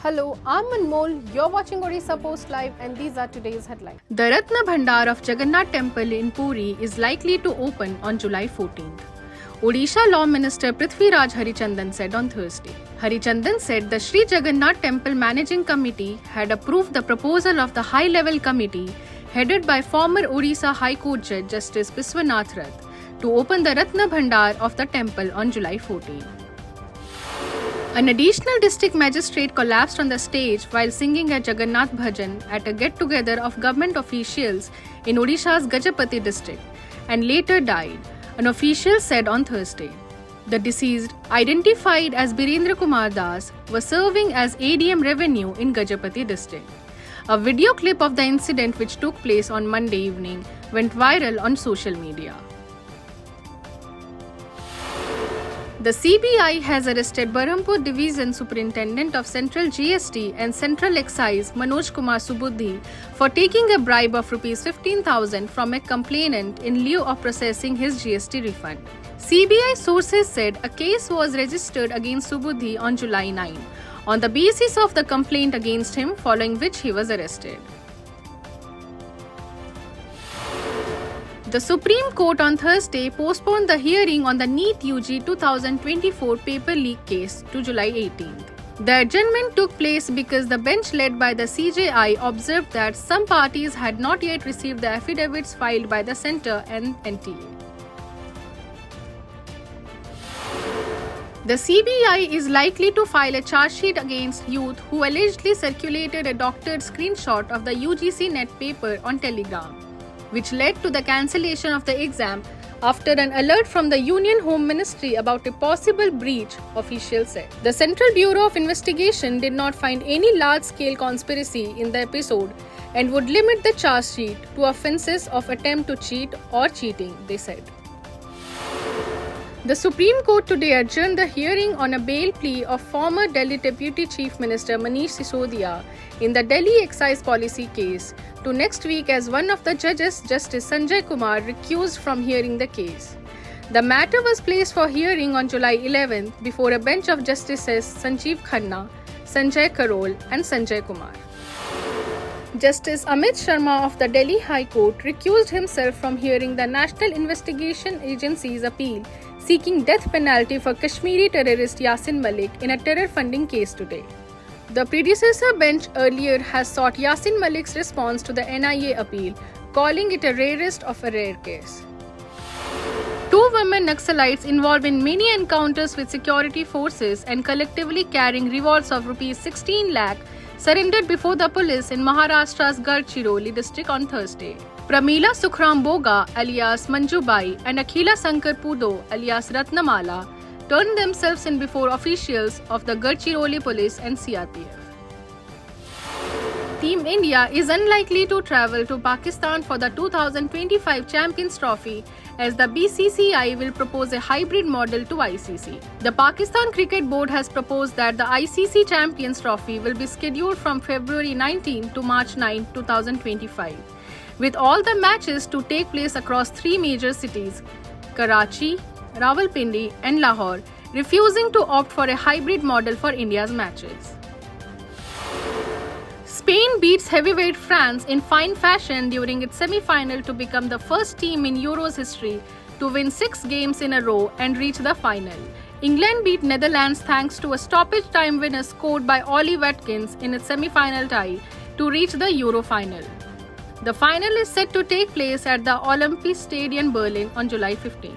Hello, I'm Anmol. You're watching Odisha Post Live and these are today's headlines. The Ratna Bhandar of Jagannath Temple in Puri is likely to open on July 14th. Odisha Law Minister Prithviraj Harichandan said on Thursday. Harichandan said the Sri Jagannath Temple Managing Committee had approved the proposal of the high-level committee headed by former Odisha High Court Judge Justice Biswanath Rath to open the Ratna Bhandar of the temple on July 14. An additional district magistrate collapsed on the stage while singing a Jagannath Bhajan at a get-together of government officials in Odisha's Gajapati district and later died, an official said on Thursday. The deceased, identified as Birendra Kumar Das, was serving as ADM Revenue in Gajapati district. A video clip of the incident, which took place on Monday evening, went viral on social media. The CBI has arrested Berhampur Division Superintendent of Central GST and Central Excise Manoj Kumar Subuddhi for taking a bribe of Rs 15,000 from a complainant in lieu of processing his GST refund. CBI sources said a case was registered against Subuddhi on July 9 on the basis of the complaint against him, following which he was arrested. The Supreme Court on Thursday postponed the hearing on the NEET UG 2024 paper leak case to July 18th. The adjournment took place because the bench led by the CJI observed that some parties had not yet received the affidavits filed by the Centre and NTA. The CBI is likely to file a charge sheet against youth who allegedly circulated a doctored screenshot of the UGC NET paper on Telegram, which led to the cancellation of the exam after an alert from the Union Home Ministry about a possible breach, officials said. The Central Bureau of Investigation did not find any large-scale conspiracy in the episode and would limit the charge sheet to offences of attempt to cheat or cheating, they said. The Supreme Court today adjourned the hearing on a bail plea of former Delhi Deputy Chief Minister Manish Sisodia in the Delhi excise policy case to next week as one of the judges, Justice Sanjay Kumar, recused from hearing the case. The matter was placed for hearing on July 11th before a bench of Justices Sanjeev Khanna, Sanjay Karol and Sanjay Kumar. Justice Amit Sharma of the Delhi High Court recused himself from hearing the National Investigation Agency's appeal seeking death penalty for Kashmiri terrorist Yasin Malik in a terror funding case today. The predecessor bench earlier has sought Yasin Malik's response to the NIA appeal, calling it a rarest of a rare case. Two women Naxalites involved in many encounters with security forces and collectively carrying revolts of Rs 16 lakh surrendered before the police in Maharashtra's Gadchiroli district on Thursday. Pramila Sukhram Boga alias Manjubai and Akhila Sankar Pudo alias Ratnamala turned themselves in before officials of the Gadchiroli police and CRPF. Team India is unlikely to travel to Pakistan for the 2025 Champions Trophy as the BCCI will propose a hybrid model to ICC. The Pakistan Cricket Board has proposed that the ICC Champions Trophy will be scheduled from February 19 to March 9, 2025, with all the matches to take place across three major cities, Karachi, Rawalpindi and Lahore, refusing to opt for a hybrid model for India's matches. Spain beats heavyweight France in fine fashion during its semi-final to become the first team in Euros history to win 6 games in a row and reach the final. England beat Netherlands thanks to a stoppage time winner scored by Ollie Watkins in its semi-final tie to reach the Euro final. The final is set to take place at the Olympic Stadium Berlin on July 15.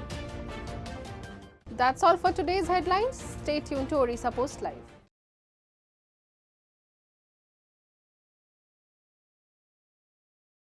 That's all for today's headlines. Stay tuned to Odisha Post Live.